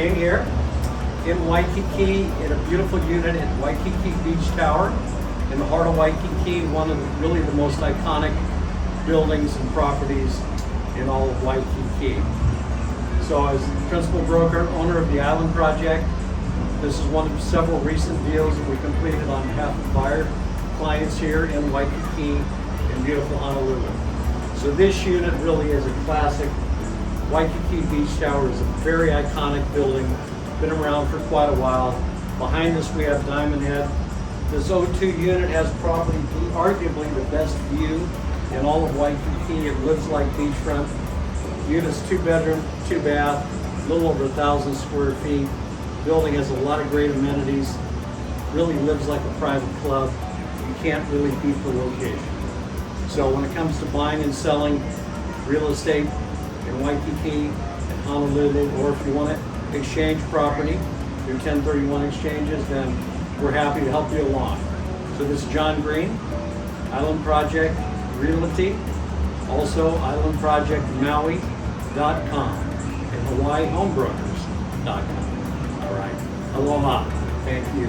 Greene here in Waikiki in a beautiful unit at Waikiki Beach Tower in the heart of Waikiki, one of really the most iconic buildings and properties in all of Waikiki. So as the principal broker, owner of the Island Project, this is one of several recent deals that we completed on behalf of our clients here in Waikiki in beautiful Honolulu. So this unit really is a classic. Waikiki Beach Tower is a very iconic building, been around for quite a while. Behind us we have Diamond Head. This O2 unit has probably arguably the best view in all of Waikiki. It lives like beachfront. Unit's 2-bedroom, 2-bath, a little over 1,000 square feet. Building has a lot of great amenities. Really lives like a private club. You can't really beat the location. So when it comes to buying and selling real estate in Waikiki and Honolulu, or if you want to exchange property through 1031 exchanges, then we're happy to help you along. So this is John Greene, Island Project Realty, also islandprojectmaui.com and hawaiihomebrokers.com. All right, aloha, thank you.